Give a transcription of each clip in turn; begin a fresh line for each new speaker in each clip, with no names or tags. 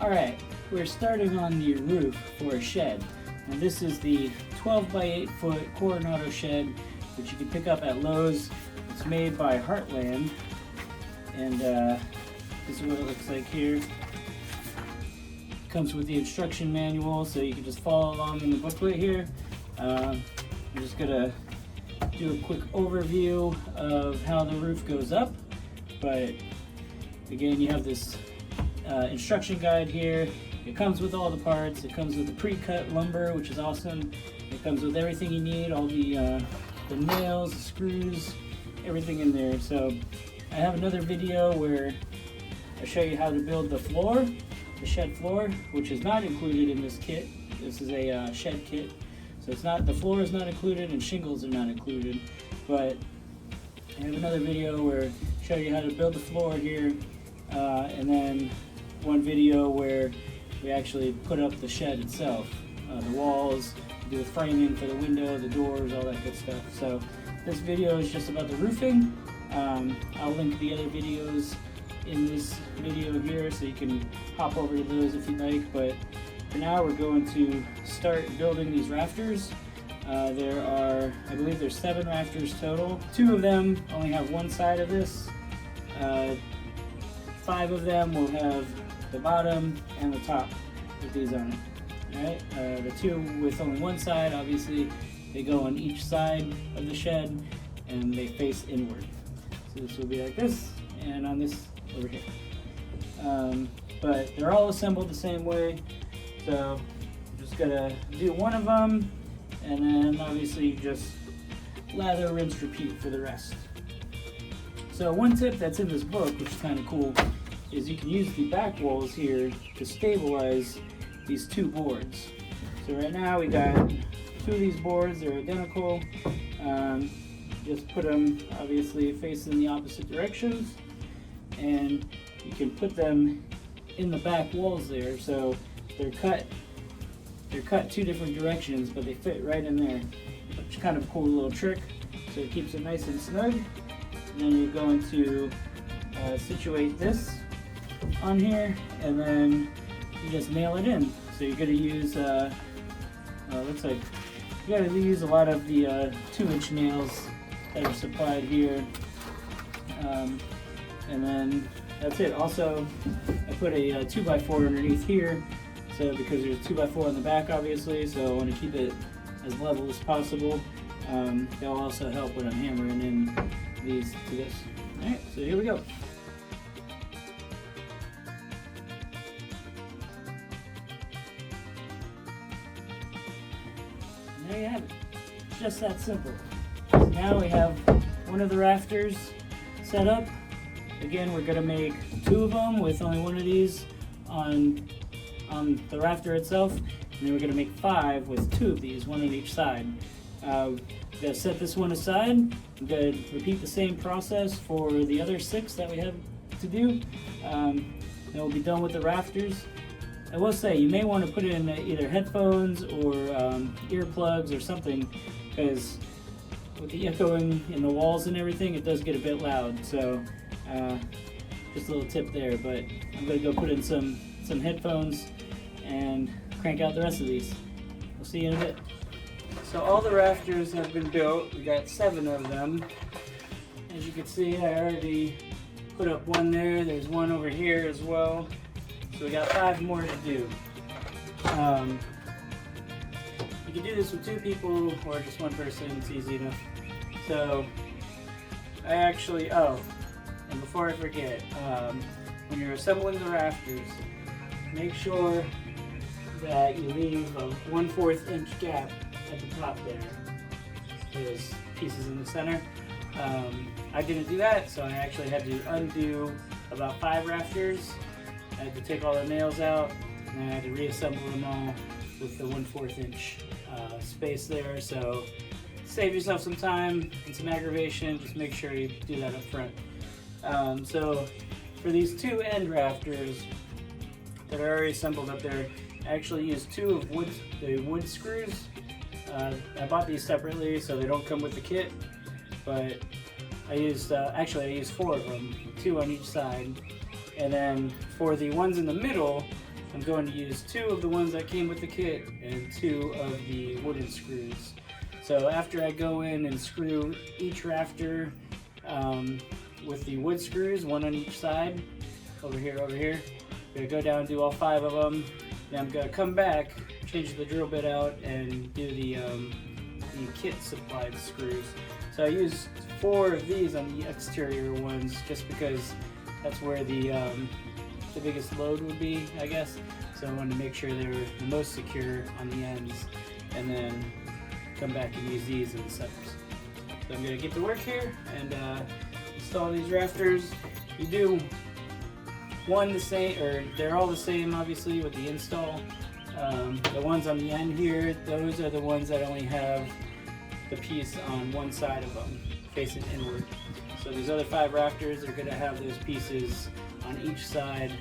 Alright, we're starting on the roof for a shed. And this is the 12 by 8 foot Coronado shed, which you can pick up at Lowe's. It's made by Heartland, and this is what it looks like here. Comes with the instruction manual, so you can just follow along in the booklet here. I'm just gonna do a quick overview of how the roof goes up, but again, you have this instruction guide here. It comes with all the parts. It comes with the pre-cut lumber, which is awesome. It comes with everything you need, all the nails, the screws, everything in there. So I have another video where I show you how to build the floor, the shed floor, which is not included in this kit. This is a shed kit, so it's not, the floor is not included and shingles are not included. But I have another video where I show you how to build the floor here, and then one video where we actually put up the shed itself, the walls, do the framing for the window, the doors, all that good stuff. So this video is just about the roofing. I'll link the other videos in this video here, so you can hop over to those if you like. But for now, we're going to start building these rafters. There are, I believe there's 7 rafters total. 2 of them only have one side of this. 5 of them will have the bottom and the top with these on it. Alright, the 2 with only one side, obviously, they go on each side of the shed and they face inward. So this will be like this, and on this over here. But they're all assembled the same way, so I'm just gonna do one of them, and then obviously just lather, rinse, repeat for the rest. So one tip that's in this book, which is kind of cool, is you can use the back walls here to stabilize these 2 boards. So right now we got 2 of these boards, they're identical. Just put them obviously facing the opposite directions, and you can put them in the back walls there. So they're cut 2 different directions, but they fit right in there, which is kind of a cool little trick. So it keeps it nice and snug. And then you're going to situate this on here, and then you just nail it in. So you're going to use, looks like you got to use a lot of the 2-inch nails that are supplied here, and then that's it. Also, I put a 2x4 underneath here, so because there's a 2x4 on the back, obviously, so I want to keep it as level as possible. They'll also help when I'm hammering in these to this. Alright, so here we go. And there you have it. It's just that simple. So now we have one of the rafters set up. Again, we're going to make 2 of them with only one of these on the rafter itself, and then we're going to make 5 with 2 of these, one on each side. I'm going to set this one aside. I'm going to repeat the same process for the other 6 that we have to do. Then we'll be done with the rafters. I will say, you may want to put in either headphones or earplugs or something, because with the echoing in the walls and everything, it does get a bit loud. So just a little tip there, but I'm going to go put in some headphones and crank out the rest of these. We'll see you in a bit. So all the rafters have been built. We got 7 of them. As you can see, I already put up one there. There's one over here as well. So we got 5 more to do. You can do this with 2 people or just 1 person. It's easy enough. So I actually, and before I forget, when you're assembling the rafters, make sure that you leave a 1/4 inch gap at the top there. Those pieces in the center. I didn't do that, so I actually had to undo about 5 rafters. I had to take all the nails out, and I had to reassemble them all with the 1/4 inch space there. So save yourself some time and some aggravation. Just make sure you do that up front. So for these 2 end rafters that are already assembled up there, I actually used 2 of the wood screws. I bought these separately, so they don't come with the kit, but I used, actually I used 4 of them, 2 on each side. And then for the ones in the middle, I'm going to use 2 of the ones that came with the kit and 2 of the wooden screws. So after I go in and screw each rafter with the wood screws, 1 on each side, over here, I'm gonna go down and do all 5 of them. Then I'm gonna come back, change the drill bit out, and do the kit supplied screws. So I used 4 of these on the exterior ones just because that's where the biggest load would be, I guess. So I wanted to make sure they were the most secure on the ends, and then come back and use these in the centers. So I'm gonna get to work here and install these rafters. You do one the same, or they're all the same obviously with the install. The ones on the end here, those are the ones that only have the piece on one side of them facing inward. So these other 5 rafters are going to have those pieces on each side,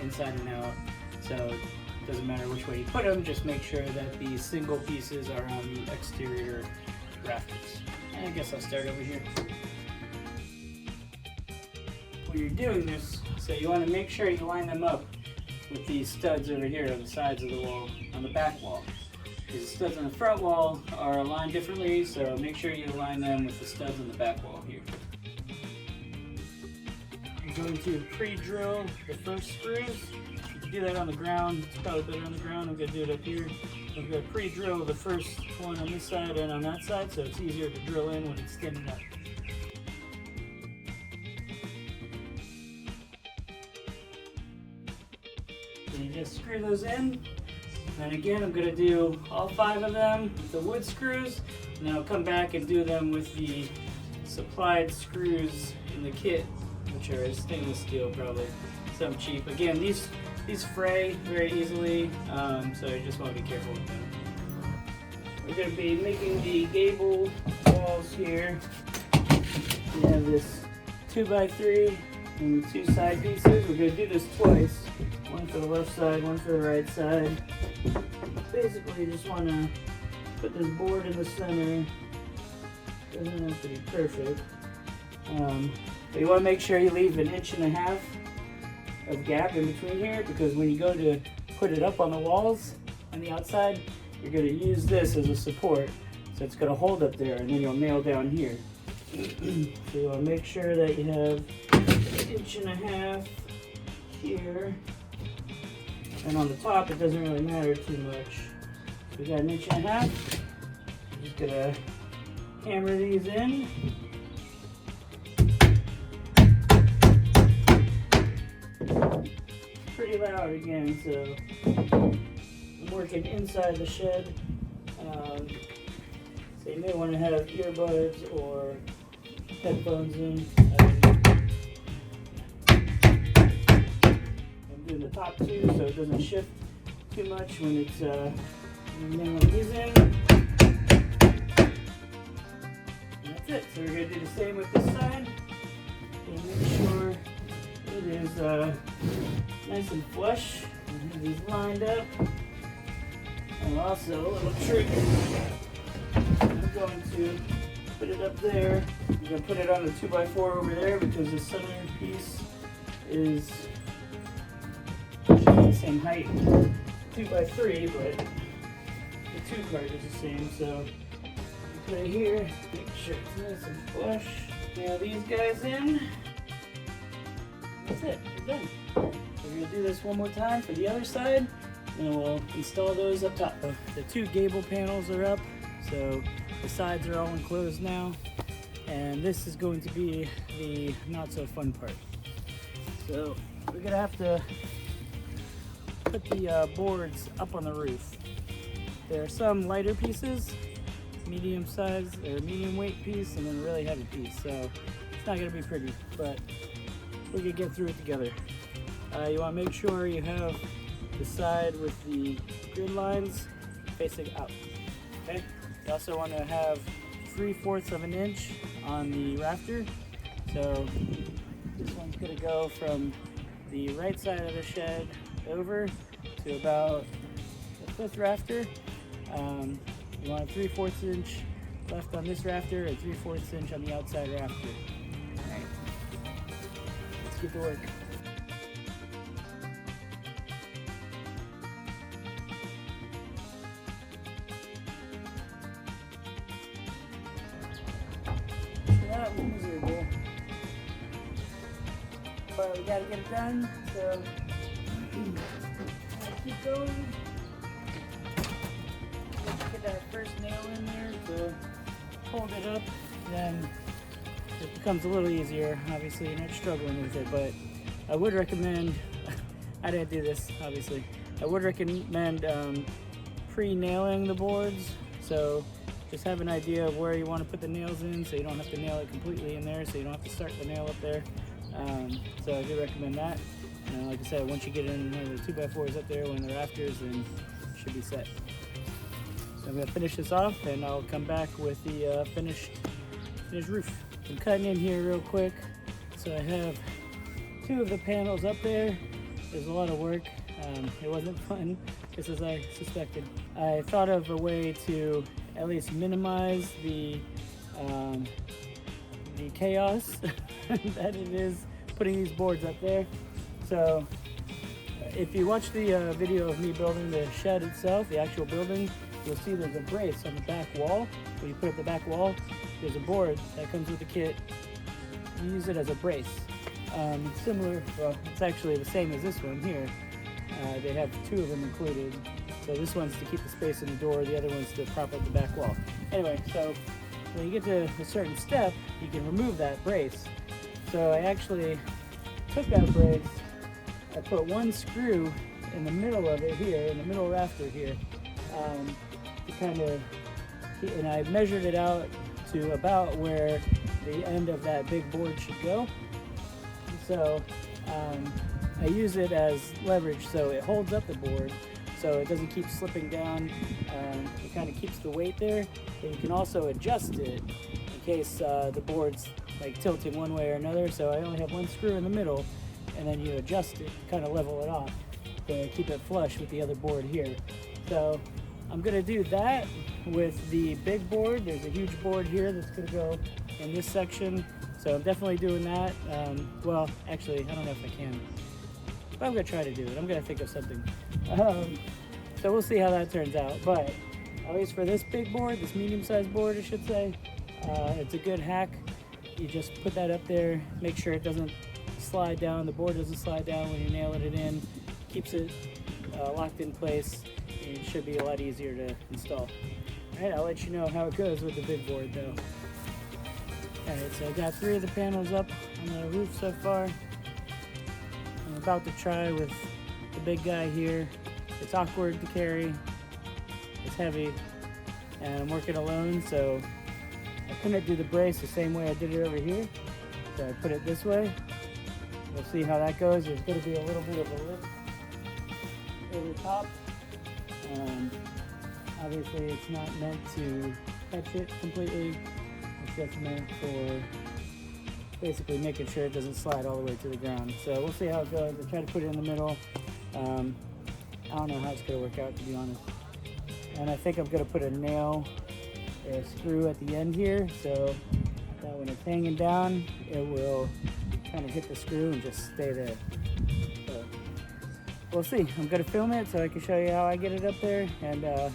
inside and out. So it doesn't matter which way you put them, just make sure that the single pieces are on the exterior rafters. And I guess I'll start over here. When you're doing this, so you want to make sure you line them up with these studs over here on the sides of the wall, on the back wall. Because the studs on the front wall are aligned differently, so make sure you align them with the studs on the back wall here. I'm going to pre-drill the first screws. You can do that on the ground, it's probably better on the ground. I'm going to do it up here. I'm going to pre-drill the first one on this side and on that side, so it's easier to drill in when it's standing up. And you just screw those in. And again, I'm going to do all 5 of them with the wood screws, and then I'll come back and do them with the supplied screws in the kit, which are stainless steel, probably some cheap. Again, these fray very easily, so you just want to be careful with them. We're going to be making the gable walls here. We have this 2x3 and 2 side pieces. We're going to do this twice. One for the left side, one for the right side. Basically, you just want to put this board in the center. Doesn't have to be perfect. But you want to make sure you leave 1.5 inches of gap in between here, because when you go to put it up on the walls on the outside, you're going to use this as a support. So it's going to hold up there, and then you'll nail down here. So you want to make sure that you have 1.5 inches here. And on the top, it doesn't really matter too much. So we got 1.5 inches. I'm just gonna hammer these in. Pretty loud again, so I'm working inside the shed. So you may want to have earbuds or headphones in. In the top 2, so it doesn't shift too much when it's nailing these in. And that's it. So we're going to do the same with this side. And make sure it is nice and flush. And have these lined up. And also, a little trick. I'm going to put it up there. I'm going to put it on the 2x4 over there, because the center piece is the same height, 2x3, but the 2 part is the same. So you put it here, make sure it's nice and flush. Nail these guys in. That's it, we're done. So we're gonna do this one more time for the other side, and we'll install those up top. The 2 gable panels are up, so the sides are all enclosed now, and this is going to be the not so fun part. So we're gonna have to put the boards up on the roof. There are some lighter pieces, medium size or medium weight piece, and then a really heavy piece. So it's not gonna be pretty, but we can get through it together. You want to make sure you have the side with the grid lines facing out. Okay. You also want to have 3/4 of an inch on the rafter. So this one's gonna go from the right side of the shed over to about the 5th rafter. You want a 3/4 inch left on this rafter and 3/4 inch on the outside rafter. Alright, let's get to work. but we gotta get it done, so I'll keep going. Let's get that first nail in there to hold it up, then it becomes a little easier. Obviously, you're not struggling with it, but I would recommend, I didn't do this, obviously. I would recommend pre-nailing the boards, so just have an idea of where you want to put the nails in, so you don't have to nail it completely in there, so you don't have to start the nail up there. So I do recommend that. And like I said, once you get in the 2x4s up there, when the rafters, then it should be set. So I'm going to finish this off, and I'll come back with the finished roof. I'm cutting in here real quick. So I have 2 of the panels up there. There's a lot of work. It wasn't fun, just as I suspected. I thought of a way to at least minimize the chaos that it is putting these boards up there. So if you watch the video of me building the shed itself, the actual building, you'll see there's a brace on the back wall. When you put up the back wall, there's a board that comes with the kit. You use it as a brace. It's similar, well, it's actually the same as this one here. They have 2 of them included. So this one's to keep the space in the door, the other one's to prop up the back wall. Anyway, so when you get to a certain step, you can remove that brace. So I actually took that brace, I put 1 screw in the middle of it here, in the middle rafter here, to kind of, and I measured it out to about where the end of that big board should go. So I use it as leverage, so it holds up the board so it doesn't keep slipping down. It kind of keeps the weight there, and you can also adjust it in case the board's like tilting one way or another. So I only have 1 screw in the middle, and then you adjust it to kind of level it off to keep it flush with the other board here. So I'm gonna do that with the big board. There's a huge board here that's gonna go in this section. So I'm definitely doing that. Well, actually, I don't know if I can, but I'm gonna try to do it. I'm gonna think of something. So we'll see how that turns out. But at least for this big board, this medium-sized board, I should say, it's a good hack. You just put that up there, make sure it doesn't slide down, the board doesn't slide down when you're nailing it in, keeps it locked in place, and it should be a lot easier to install. All right, I'll let you know how it goes with the big board though. Alright, so I got 3 of the panels up on the roof so far. I'm about to try with the big guy here. It's awkward to carry, it's heavy, and I'm working alone, so I couldn't do the brace the same way I did it over here. So I put it this way. We'll see how that goes. There's going to be a little bit of a lift over top. Obviously it's not meant to catch it completely. It's just meant for basically making sure it doesn't slide all the way to the ground. So we'll see how it goes. I try to put it in the middle. I don't know how it's going to work out, to be honest. And I think I'm going to put a nail or a screw at the end here, so that when it's hanging down, it will kind of hit the screw and just stay there. So we'll see. I'm going to film it so I can show you how I get it up there, and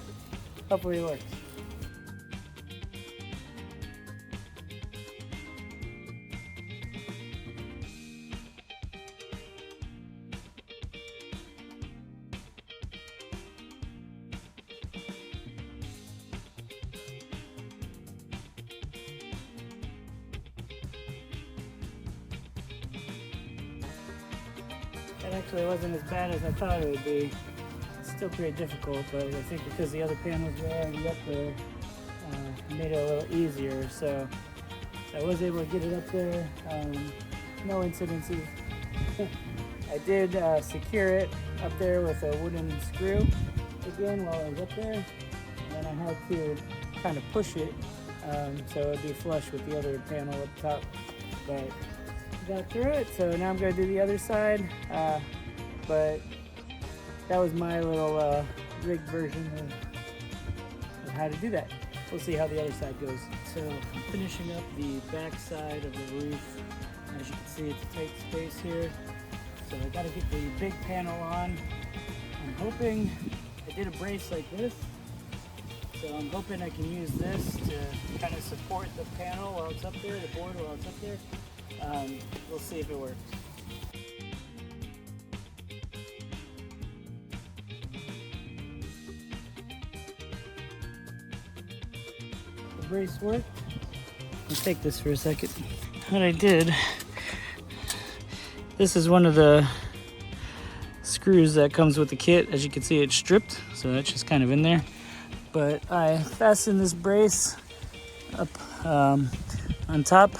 hopefully it works. It actually wasn't as bad as I thought it would be. It's still pretty difficult, but I think because the other panels were already up there, it made it a little easier. So I was able to get it up there, no incidences. I did secure it up there with a wooden screw again while I was up there, and then I had to kind of push it so it would be flush with the other panel up top. But got through it, so now I'm going to do the other side, but that was my little rigged version of how to do that. We'll see how the other side goes. So I'm finishing up the back side of the roof. As you can see, it's a tight space here, so I got to get the big panel on. I'm hoping, I did a brace like this, so I'm hoping I can use this to kind of support the panel while it's up there, the board while it's up there. We'll see if it works. brace worked. Let's take this for a second. What I did, this is one of the screws that comes with the kit. As you can see, it's stripped, so that's just kind of in there. But I fastened this brace up on top.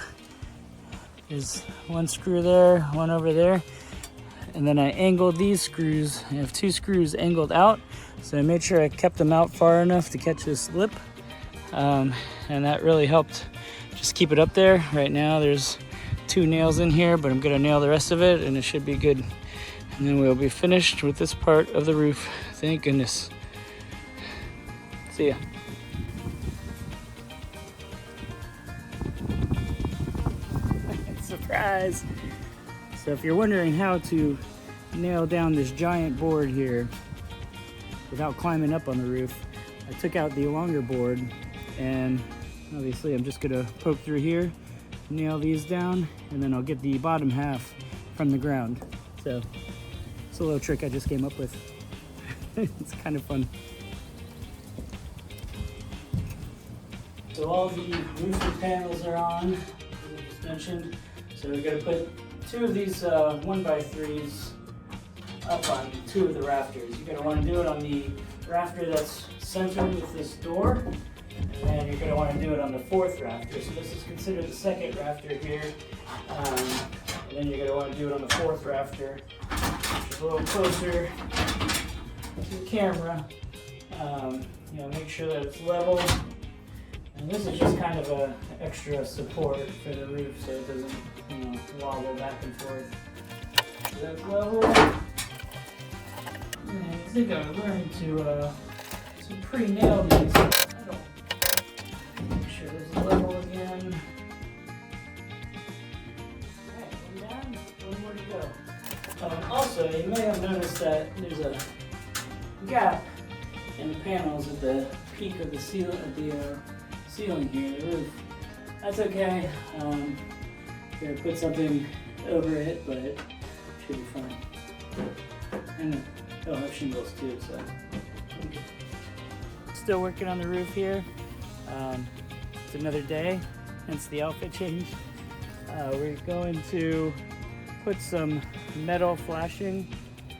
There's one screw there, one over there. And then I angled these screws. I have 2 screws angled out. So I made sure I kept them out far enough to catch this lip. And that really helped just keep it up there. Right now there's 2 nails in here, but I'm gonna nail the rest of it and it should be good. And then we'll be finished with this part of the roof. Thank goodness. See ya. Surprise! So if you're wondering how to nail down this giant board here without climbing up on the roof, I took out the longer board and obviously I'm just gonna poke through here, nail these down, and then I'll get the bottom half from the ground. So it's a little trick I just came up with. It's kind of fun. So all the roofing panels are on, as I just mentioned. So we're gonna put 2 of these 1x3s up on 2 of the rafters. You're gonna wanna do it on the rafter that's centered with this door, and then you're gonna wanna do it on the 4th rafter. So this is considered the 2nd rafter here. And then you're gonna wanna do it on the 4th rafter, which is a little closer to the camera. You know, make sure that it's level. And this is just kind of an extra support for the roof so it doesn't, you know, wobble back and forth. So that's level. And I think I learned to pre-nail these. Make sure this is level again. Alright, one down, one more to go. Also, you may have noticed that there's a gap in the panels at the peak of the ceiling here, the roof. That's okay. I'm gonna put something over it, but it should be fine. And it'll have shingles too, so. Okay. Still working on the roof here. It's another day, hence the outfit change. We're going to put some metal flashing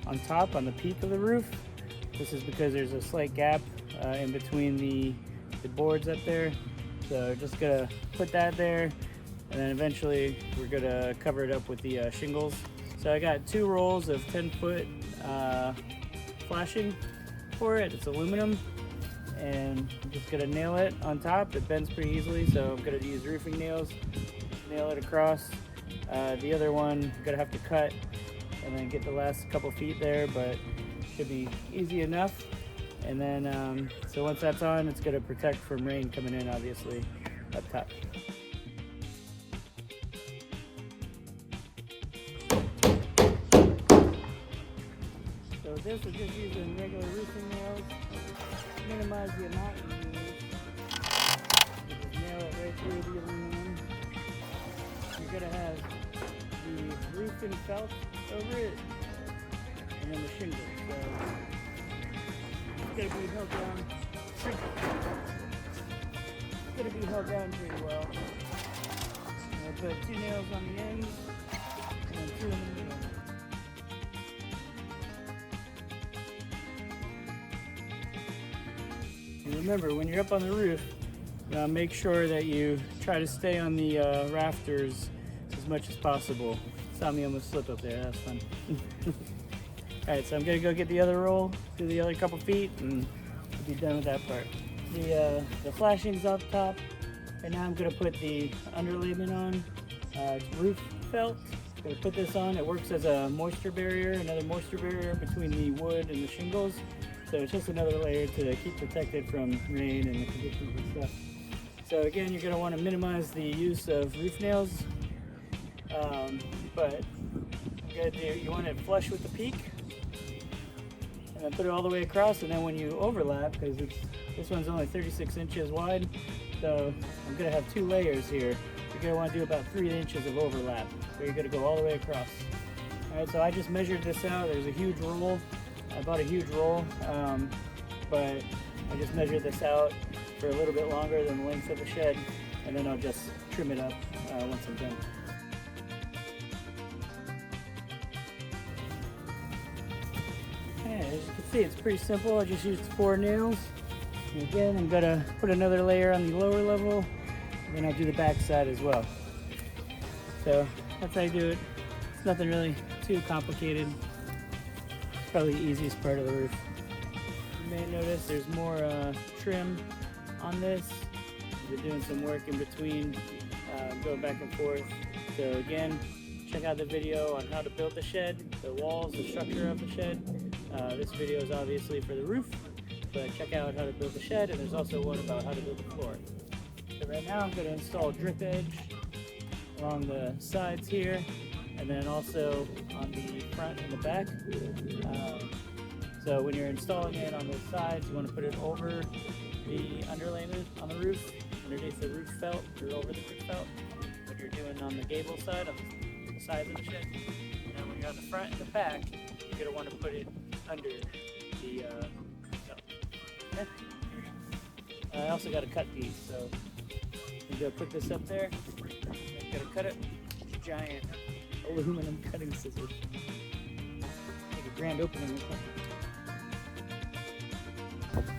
on top on the peak of the roof. This is because there's a slight gap in between the boards up there. So just gonna put that there, and then eventually we're gonna cover it up with the shingles. So I got 2 rolls of 10-foot flashing for it. It's aluminum, and I'm just gonna nail it on top. It bends pretty easily, so I'm gonna use roofing nails, nail it across. The other one I'm gonna have to cut and then get the last couple feet there, but should be easy enough. And then, so once that's on, it's gonna protect from rain coming in, obviously, up top. So this is just using regular roofing nails. Minimize the amount you use. You just nail it right through the aluminum. You're gonna have the roofing felt over it, and then the shingles. So it's gonna be held down. It's gonna be held down pretty well. I'll put 2 nails on the ends and then 2 in the middle. And remember, when you're up on the roof, make sure that you try to stay on the rafters as much as possible. Saw me almost slip up there, that's fun. Alright, so I'm gonna go get the other roll, do the other couple feet, and we'll be done with that part. The flashing's up top, and now I'm gonna put the underlayment on. It's roof felt. I'm gonna put this on. It works as a moisture barrier, another moisture barrier between the wood and the shingles. So it's just another layer to keep protected from rain and the conditions and stuff. So again, you're gonna wanna minimize the use of roof nails, but you want it flush with the peak, and then put it all the way across. And then when you overlap, because this one's only 36 inches wide, so I'm gonna have 2 layers here. You're gonna want to do about 3 inches of overlap, so you're gonna go all the way across. All right, so I just measured this out. There's a huge roll. I bought a huge roll, but I just measured this out. for a little bit longer than the length of the shed, and then I'll just trim it up once I'm done. Okay, as you can see, it's pretty simple. I just used 4 nails. And again, I'm gonna put another layer on the lower level, and then I'll do the back side as well. So that's how I do it. It's nothing really too complicated. It's probably the easiest part of the roof. You may notice there's more trim on this. We're doing some work in between, going back and forth. So again, check out the video on how to build the shed, the walls, the structure of the shed. This video is obviously for the roof, but check out how to build the shed, and there's also one about how to build the floor. So right now I'm going to install a drip edge along the sides here, and then also on the front and the back. So when you're installing it on the sides, you want to put it over the underlayment on the roof, underneath the roof felt, or over the roof felt. When you're doing on the gable side, on the sides of the shed. And when you're on the front and the back, you're going to want to put it under the felt. Okay. I also got a cut piece, so I'm going to put this up there. I'm going to cut it. Giant aluminum cutting scissors. Take a grand opening.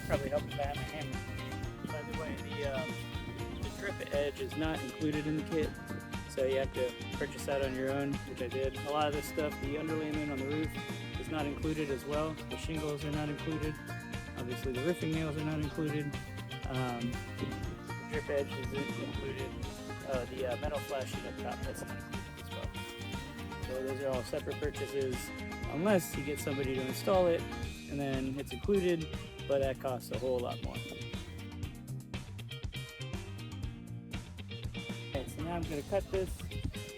Probably help if I have my hammer. By the way, the drip edge is not included in the kit, so you have to purchase that on your own, which I did. A lot of this stuff, the underlayment on the roof, is not included as well. The shingles are not included. Obviously, the roofing nails are not included. The drip edge isn't included. The metal flash sheet up top, that's not included as well. So those are all separate purchases, unless you get somebody to install it, and then it's included, but that costs a whole lot more. Okay, so now I'm going to cut this.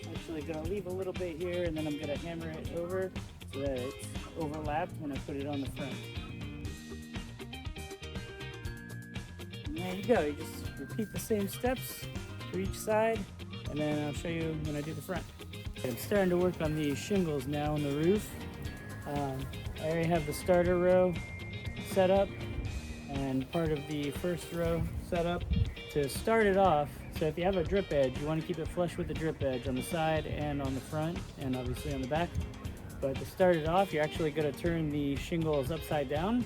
I'm actually going to leave a little bit here, and then I'm going to hammer it over so that it's overlapped when I put it on the front. And there you go. You just repeat the same steps for each side, and then I'll show you when I do the front. I'm starting to work on the shingles now on the roof. I already have the starter row set up and part of the first row set up. To start it off, so if you have a drip edge, you want to keep it flush with the drip edge on the side and on the front, and obviously on the back. But to start it off, you're actually going to turn the shingles upside down,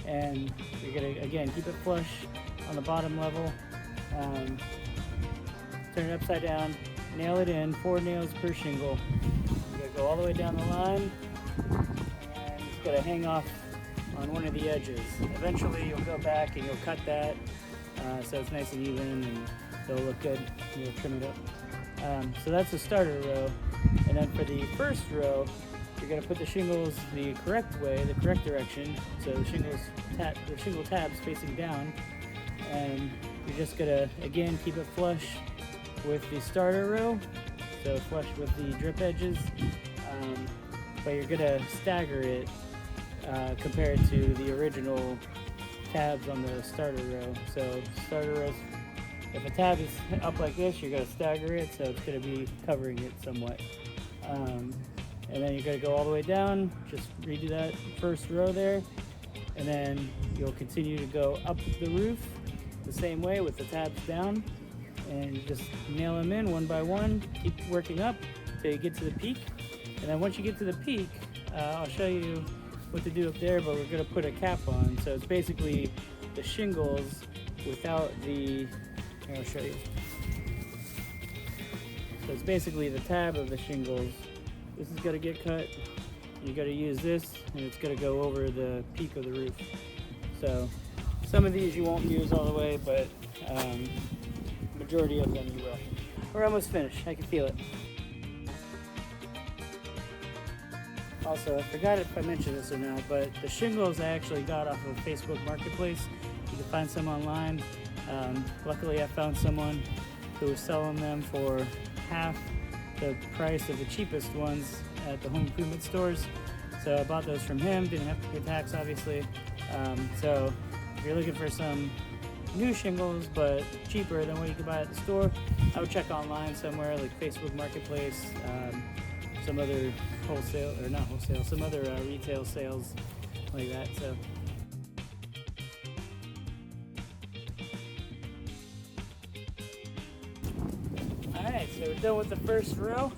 and you're going to, again, keep it flush on the bottom level. Turn it upside down, nail it in, 4 nails per shingle. You're going to go all the way down the line, and it's going to hang off on one of the edges. Eventually you'll go back and you'll cut that so it's nice and even and it'll look good. You'll trim it up. So that's the starter row. And then for the first row, you're going to put the shingles the correct way, the correct direction. So the shingle tabs facing down. And you're just going to, again, keep it flush with the starter row. So flush with the drip edges. But you're going to stagger it compared to the original tabs on the starter row. So starter rows, if a tab is up like this, you're going to stagger it, so it's going to be covering it somewhat. And then you're going to go all the way down, just redo that first row there, and then you'll continue to go up the roof the same way with the tabs down, and you just nail them in one by one, keep working up till you get to the peak. And then once you get to the peak, I'll show you what to do up there, but we're going to put a cap on. So it's basically the shingles without the, here, I'll show you. So it's basically the tab of the shingles. This is going to get cut. You got to use this, and it's going to go over the peak of the roof. So some of these you won't use all the way, but majority of them you will. We're almost finished. I can feel it. Also, I forgot if I mentioned this or not, but the shingles I actually got off of Facebook Marketplace. You can find some online. Luckily, I found someone who was selling them for half the price of the cheapest ones at the home improvement stores. So I bought those from him. Didn't have to pay tax, obviously. So if you're looking for some new shingles, but cheaper than what you could buy at the store, I would check online somewhere like Facebook Marketplace. Some other wholesale, or not wholesale, some other retail sales like that. So we're done with the first row.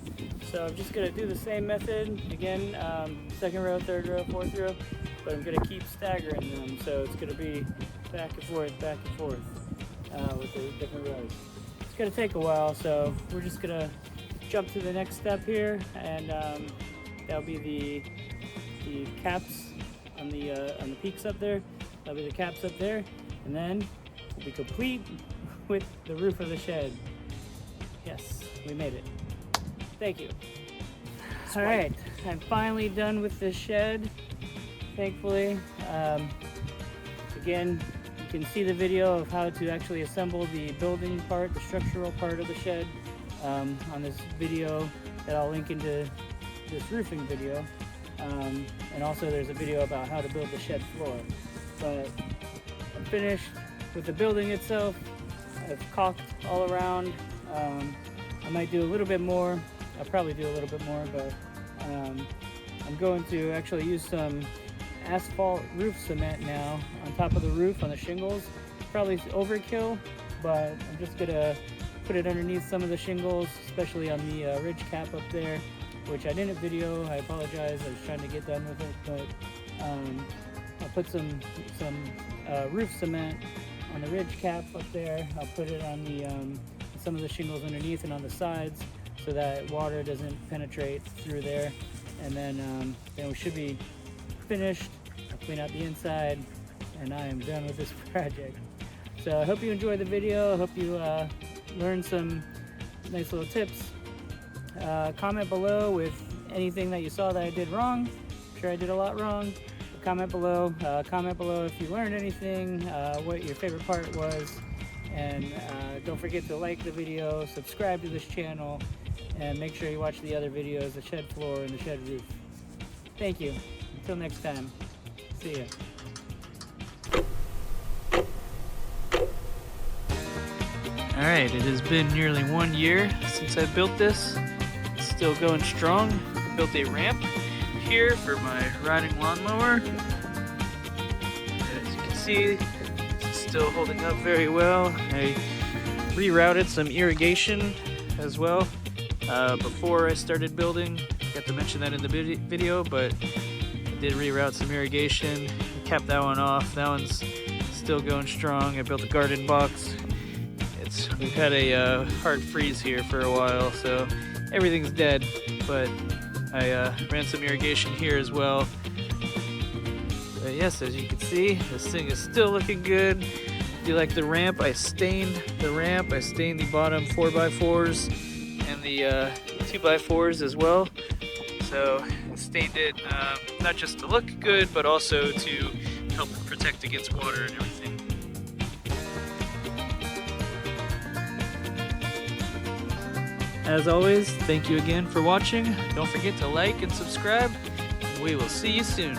So I'm just gonna do the same method again, second row, third row, fourth row, but I'm gonna keep staggering them. So it's gonna be back and forth with the different rows. It's gonna take a while, so we're just gonna jump to the next step here, and that'll be the caps on the peaks up there. That'll be the caps up there, and then we'll be complete with the roof of the shed. Yes, we made it. Thank you. All right, I'm finally done with this shed, thankfully. Again, you can see the video of how to actually assemble the building part, the structural part of the shed, on this video that I'll link into this roofing video. And also there's a video about how to build the shed floor. But I'm finished with the building itself. I've caulked all around. I might do a little bit more. I'll probably do a little bit more, but I'm going to actually use some asphalt roof cement now on top of the roof on the shingles. Probably overkill, but I'm just gonna put it underneath some of the shingles, especially on the ridge cap up there, which I didn't video. I apologize. I was trying to get done with it, but I'll put some roof cement on the ridge cap up there. I'll put it on the some of the shingles underneath and on the sides, so that water doesn't penetrate through there. And then we should be finished. I'll clean out the inside, and I am done with this project. So I hope you enjoyed the video. I hope you learned some nice little tips. Comment below with anything that you saw that I did wrong. I'm sure I did a lot wrong. Comment below. Comment below if you learned anything, what your favorite part was, and don't forget to like the video, subscribe to this channel, and make sure you watch the other videos, the shed floor and the shed roof. Thank you. Until next time. See ya. Alright, it has been nearly 1 year since I built this. It's still going strong. I built a ramp here for my riding lawnmower. As you can see, it's still holding up very well. I rerouted some irrigation as well before I started building. I forgot to mention that in the video, but I did reroute some irrigation. Capped that one off. That one's still going strong. I built a garden box. We've had a hard freeze here for a while, so everything's dead, but I ran some irrigation here as well. But yes, as you can see, this thing is still looking good. If you like the ramp, I stained the ramp. I stained the bottom 4x4s and the 2x4s as well. So I stained it not just to look good, but also to help protect against water and everything. As always, thank you again for watching. Don't forget to like and subscribe. We will see you soon.